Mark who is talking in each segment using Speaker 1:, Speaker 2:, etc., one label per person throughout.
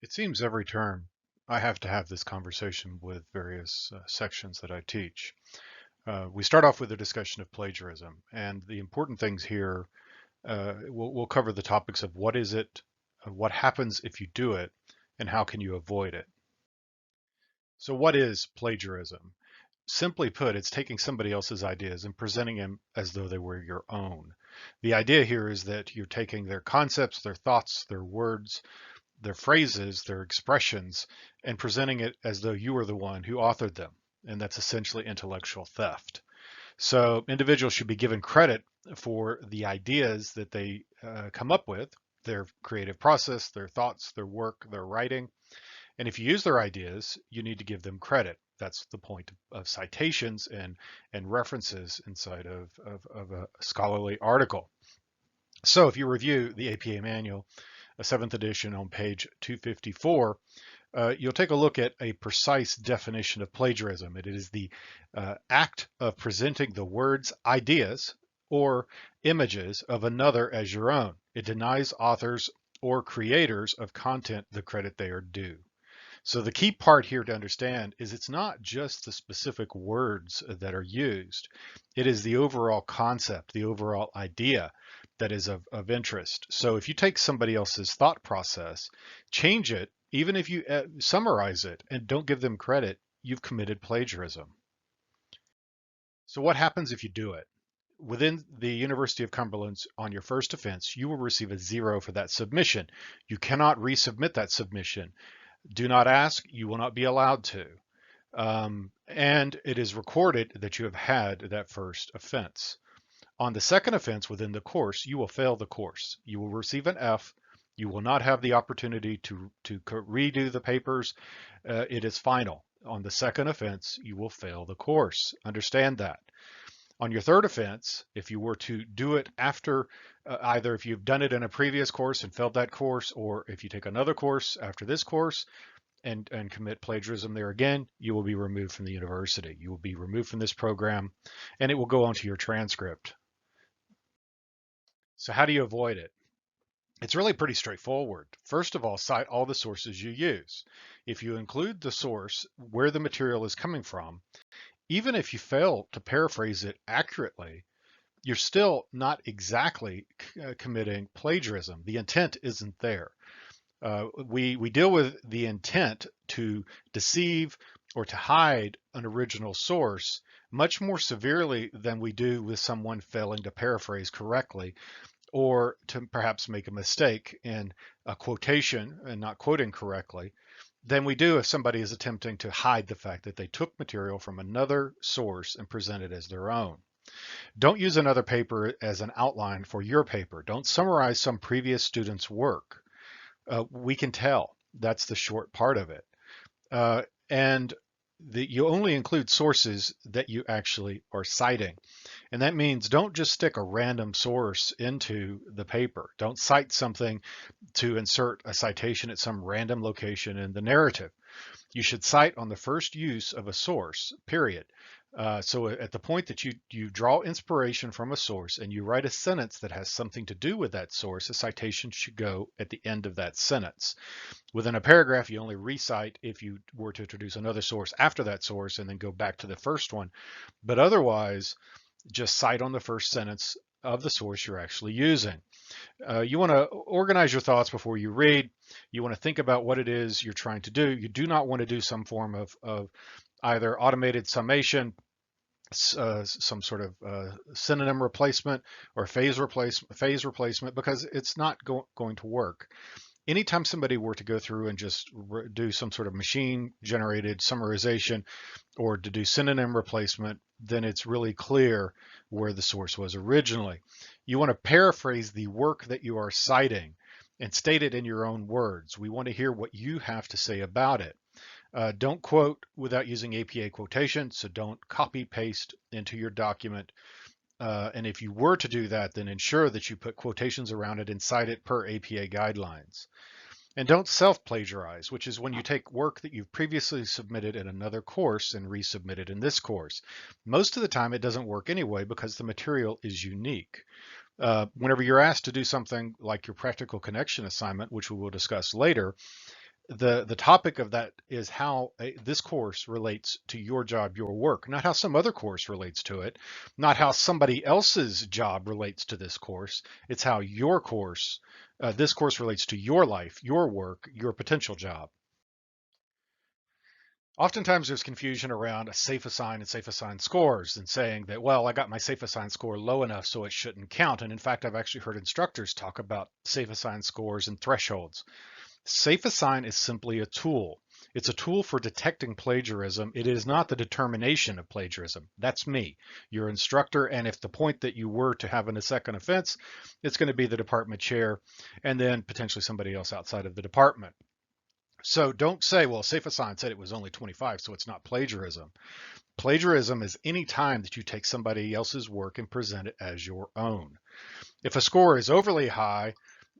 Speaker 1: It seems every term I have to have this conversation with various sections that I teach. We start off with a discussion of plagiarism, and the important things here, we'll cover the topics of what is it, what happens if you do it, and how can you avoid it. So what is plagiarism? Simply put, it's taking somebody else's ideas and presenting them as though they were your own. The idea here is that you're taking their concepts, their thoughts, their words, their phrases, their expressions, and presenting it as though you were the one who authored them. And that's essentially intellectual theft. So individuals should be given credit for the ideas that they come up with, their creative process, their thoughts, their work, their writing. And if you use their ideas, you need to give them credit. That's the point of citations and references inside of a scholarly article. So if you review the APA manual, a 7th edition on page 254, you'll take a look at a precise definition of plagiarism. It is the act of presenting the words, ideas, or images of another as your own. It denies authors or creators of content the credit they are due. So the key part here to understand is it's not just the specific words that are used. It is the overall concept, the overall idea that is of interest. So if you take somebody else's thought process, change it, even if you summarize it and don't give them credit, you've committed plagiarism. So what happens if you do it? Within the University of Cumberland, on your first offense, you will receive a 0 for that submission. You cannot resubmit that submission. Do not ask, you will not be allowed to. And it is recorded that you have had that first offense. On the second offense within the course, you will fail the course. You will receive an F. You will not have the opportunity to redo the papers. It is final. On the second offense, you will fail the course. Understand that. On your third offense, if you were to do it after, either if you've done it in a previous course and failed that course, or if you take another course after this course and commit plagiarism there again, you will be removed from the university. You will be removed from this program, and it will go onto your transcript. So how do you avoid it? It's really pretty straightforward. First of all, cite all the sources you use. If you include the source where the material is coming from, even if you fail to paraphrase it accurately, you're still not exactly committing plagiarism. The intent isn't there. We deal with the intent to deceive or to hide an original source much more severely than we do with someone failing to paraphrase correctly or to perhaps make a mistake in a quotation and not quoting correctly than we do if somebody is attempting to hide the fact that they took material from another source and present it as their own. Don't use another paper as an outline for your paper. Don't summarize some previous student's work. We can tell. That's the short part of it. And you only include sources that you actually are citing. And that means don't just stick a random source into the paper. Don't cite something to insert a citation at some random location in the narrative. You should cite on the first use of a source, period. So at the point that you draw inspiration from a source and you write a sentence that has something to do with that source, a citation should go at the end of that sentence. Within a paragraph, you only recite if you were to introduce another source after that source and then go back to the first one. But otherwise, just cite on the first sentence of the source you're actually using. You want to organize your thoughts before you read. You want to think about what it is you're trying to do. You do not want to do some form of either automated summation, some sort of synonym replacement or phase replacement, because it's not going to work. Anytime somebody were to go through and just do some sort of machine generated summarization or to do synonym replacement, then it's really clear where the source was originally. You want to paraphrase the work that you are citing and state it in your own words. We want to hear what you have to say about it. Don't quote without using APA quotation, so don't copy paste into your document. And if you were to do that, then ensure that you put quotations around it and cite it per APA guidelines. And don't self-plagiarize, which is when you take work that you've previously submitted in another course and resubmit it in this course. Most of the time it doesn't work anyway because the material is unique. Whenever you're asked to do something like your practical connection assignment, which we will discuss later, The topic of that is how this course relates to your job, your work, not how some other course relates to it, not how somebody else's job relates to this course. It's how your course, this course relates to your life, your work, your potential job. Oftentimes there's confusion around a safe assign and safe assign scores and saying that, well, I got my safe assign score low enough so it shouldn't count. And in fact, I've actually heard instructors talk about safe assign scores and thresholds. Safe assign is simply a tool. It's a tool for detecting plagiarism. It is not the determination of plagiarism. That's me, your instructor. And if the point that you were to have in a second offense, it's going to be the department chair and then potentially somebody else outside of the department. So don't say, well, Safe Assign said it was only 25, so it's not plagiarism. Plagiarism is any time that you take somebody else's work and present it as your own. If a score is overly high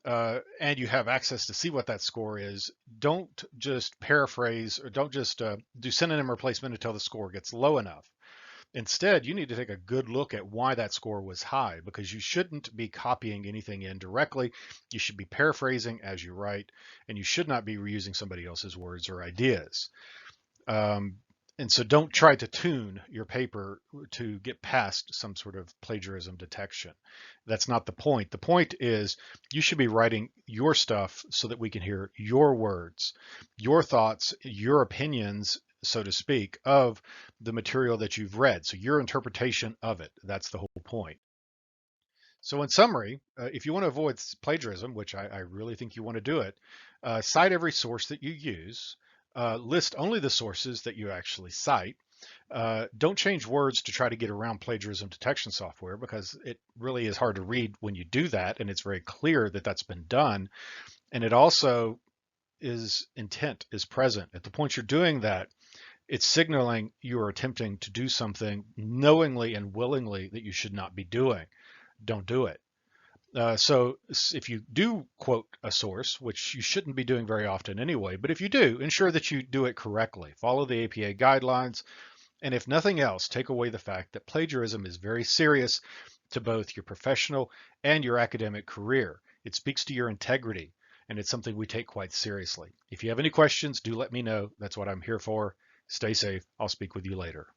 Speaker 1: and you have access to see what that score is, don't just paraphrase or don't just do synonym replacement until the score gets low enough. Instead, you need to take a good look at why that score was high because you shouldn't be copying anything in directly. You should be paraphrasing as you write, and you should not be reusing somebody else's words or ideas. Um, and so don't try to tune your paper to get past some sort of plagiarism detection. That's not the point. The point is you should be writing your stuff so that we can hear your words, your thoughts, your opinions, so to speak, of the material that you've read. So your interpretation of it. That's the whole point. So in summary, if you want to avoid plagiarism, which I really think you want to do it, cite every source that you use. List only the sources that you actually cite. Don't change words to try to get around plagiarism detection software because it really is hard to read when you do that, and it's very clear that that's been done. And it also is intent is present. At the point you're doing that, it's signaling you are attempting to do something knowingly and willingly that you should not be doing. Don't do it. So if you do quote a source, which you shouldn't be doing very often anyway, but if you do, ensure that you do it correctly. Follow the APA guidelines. And if nothing else, take away the fact that plagiarism is very serious to both your professional and your academic career. It speaks to your integrity, and it's something we take quite seriously. If you have any questions, do let me know. That's what I'm here for. Stay safe. I'll speak with you later.